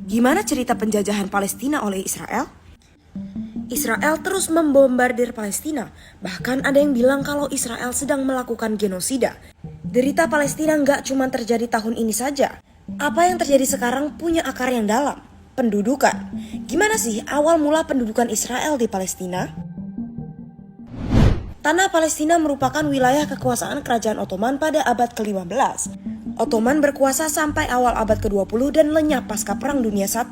Gimana cerita penjajahan Palestina oleh Israel? Israel terus membombardir Palestina. Bahkan ada yang bilang kalau Israel sedang melakukan genosida. Derita Palestina nggak cuma terjadi tahun ini saja. Apa yang terjadi sekarang punya akar yang dalam. Pendudukan. Gimana sih awal mula pendudukan Israel di Palestina? Tanah Palestina merupakan wilayah kekuasaan Kerajaan Ottoman pada abad ke-15. Ottoman berkuasa sampai awal abad ke-20 dan lenyap pasca Perang Dunia I.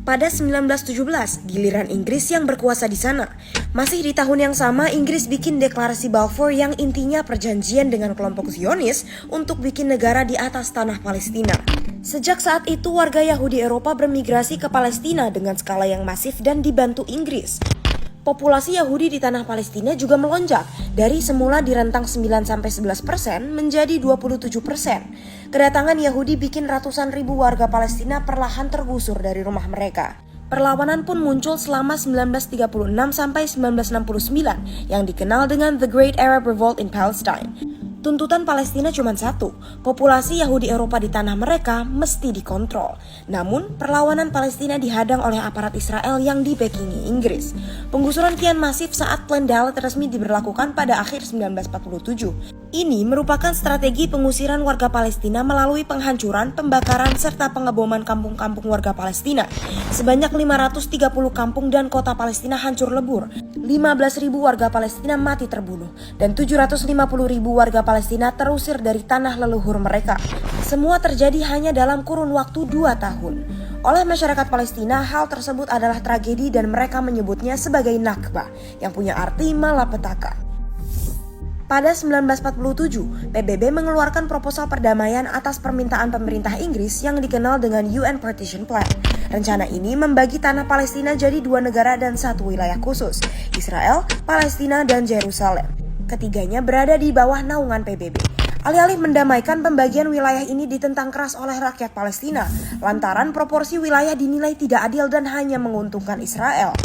Pada 1917, giliran Inggris yang berkuasa di sana. Masih di tahun yang sama, Inggris bikin deklarasi Balfour yang intinya perjanjian dengan kelompok Zionis untuk bikin negara di atas tanah Palestina. Sejak saat itu, warga Yahudi Eropa bermigrasi ke Palestina dengan skala yang masif dan dibantu Inggris. Populasi Yahudi di tanah Palestina juga melonjak dari semula di rentang 9-11% menjadi 27%. Kedatangan Yahudi bikin ratusan ribu warga Palestina perlahan tergusur dari rumah mereka. Perlawanan pun muncul selama 1936 sampai 1969 yang dikenal dengan The Great Arab Revolt in Palestine. Tuntutan Palestina cuma satu, populasi Yahudi Eropa di tanah mereka mesti dikontrol. Namun, perlawanan Palestina dihadang oleh aparat Israel yang dibackingi Inggris. Penggusuran kian masif saat Plan Dalet resmi diberlakukan pada akhir 1947. Ini merupakan strategi pengusiran warga Palestina melalui penghancuran, pembakaran, serta pengeboman kampung-kampung warga Palestina. Sebanyak 530 kampung dan kota Palestina hancur lebur, 15.000 warga Palestina mati terbunuh, dan 750.000 warga Palestina terusir dari tanah leluhur mereka. Semua terjadi hanya dalam kurun waktu 2 tahun. Oleh masyarakat Palestina, hal tersebut adalah tragedi dan mereka menyebutnya sebagai Nakba, yang punya arti malapetaka. Pada 1947, PBB mengeluarkan proposal perdamaian atas permintaan pemerintah Inggris yang dikenal dengan UN Partition Plan. Rencana ini membagi tanah Palestina jadi 2 negara dan 1 wilayah khusus, Israel, Palestina, dan Yerusalem. Ketiganya berada di bawah naungan PBB. Alih-alih mendamaikan, pembagian wilayah ini ditentang keras oleh rakyat Palestina, lantaran proporsi wilayah dinilai tidak adil dan hanya menguntungkan Israel.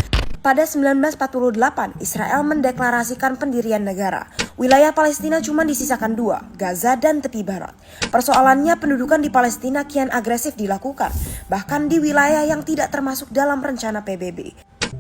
Pada 1948, Israel mendeklarasikan pendirian negara. Wilayah Palestina cuma disisakan 2, Gaza dan tepi barat. Persoalannya, pendudukan di Palestina kian agresif dilakukan, bahkan di wilayah yang tidak termasuk dalam rencana PBB.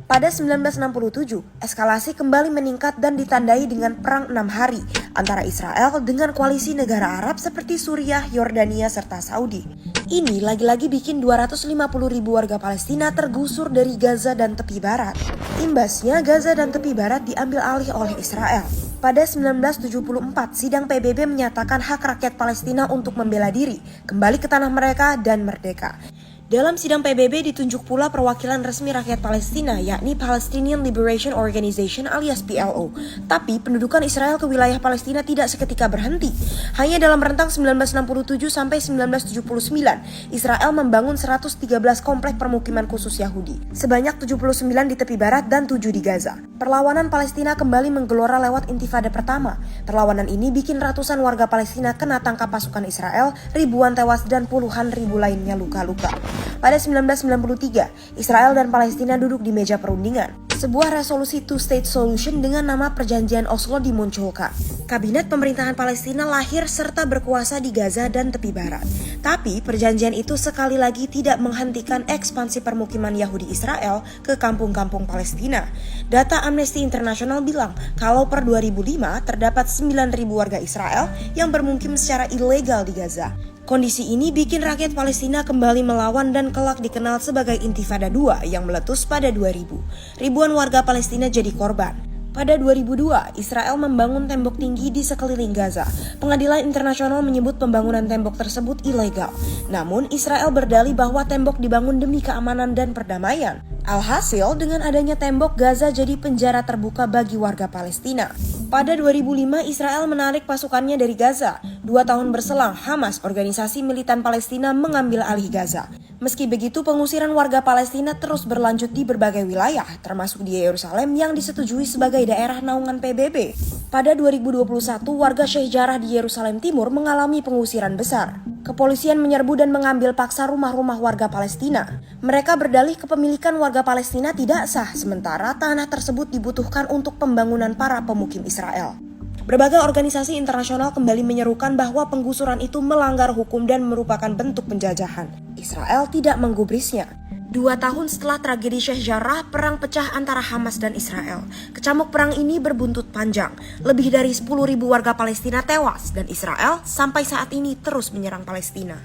Pada 1967, eskalasi kembali meningkat dan ditandai dengan Perang 6 Hari antara Israel dengan koalisi negara Arab seperti Suriah, Yordania, serta Saudi. Ini lagi-lagi bikin 250.000 warga Palestina tergusur dari Gaza dan tepi barat. Imbasnya, Gaza dan tepi barat diambil alih oleh Israel. Pada 1974, sidang PBB menyatakan hak rakyat Palestina untuk membela diri, kembali ke tanah mereka dan merdeka. Dalam sidang PBB ditunjuk pula perwakilan resmi rakyat Palestina, yakni Palestinian Liberation Organization alias PLO. Tapi pendudukan Israel ke wilayah Palestina tidak seketika berhenti. Hanya dalam rentang 1967 sampai 1979, Israel membangun 113 komplek permukiman khusus Yahudi, sebanyak 79 di tepi barat dan 7 di Gaza. Perlawanan Palestina kembali menggelora lewat Intifada pertama. Perlawanan ini bikin ratusan warga Palestina kena tangkap pasukan Israel, ribuan tewas dan puluhan ribu lainnya luka-luka. Pada 1993, Israel dan Palestina duduk di meja perundingan. Sebuah resolusi two-state solution dengan nama Perjanjian Oslo dimunculkan. Kabinet pemerintahan Palestina lahir serta berkuasa di Gaza dan tepi barat. Tapi perjanjian itu sekali lagi tidak menghentikan ekspansi permukiman Yahudi Israel ke kampung-kampung Palestina. Data Amnesty International bilang kalau per 2005 terdapat 9.000 warga Israel yang bermukim secara ilegal di Gaza. Kondisi ini bikin rakyat Palestina kembali melawan dan kelak dikenal sebagai Intifada 2 yang meletus pada 2000. Ribuan warga Palestina jadi korban. Pada 2002, Israel membangun tembok tinggi di sekeliling Gaza. Pengadilan internasional menyebut pembangunan tembok tersebut ilegal. Namun, Israel berdalih bahwa tembok dibangun demi keamanan dan perdamaian. Alhasil, dengan adanya tembok, Gaza jadi penjara terbuka bagi warga Palestina. Pada 2005, Israel menarik pasukannya dari Gaza. 2 tahun berselang, Hamas, organisasi militan Palestina, mengambil alih Gaza. Meski begitu, pengusiran warga Palestina terus berlanjut di berbagai wilayah, termasuk di Yerusalem yang disetujui sebagai daerah naungan PBB. Pada 2021, warga Sheikh Jarrah di Yerusalem Timur mengalami pengusiran besar. Kepolisian menyerbu dan mengambil paksa rumah-rumah warga Palestina. Mereka berdalih kepemilikan warga Palestina tidak sah, sementara tanah tersebut dibutuhkan untuk pembangunan para pemukim Israel. Berbagai organisasi internasional kembali menyerukan bahwa penggusuran itu melanggar hukum dan merupakan bentuk penjajahan. Israel tidak menggubrisnya. 2 tahun setelah tragedi Sheikh Jarrah, perang pecah antara Hamas dan Israel. Kecamuk perang ini berbuntut panjang. Lebih dari 10.000 warga Palestina tewas dan Israel sampai saat ini terus menyerang Palestina.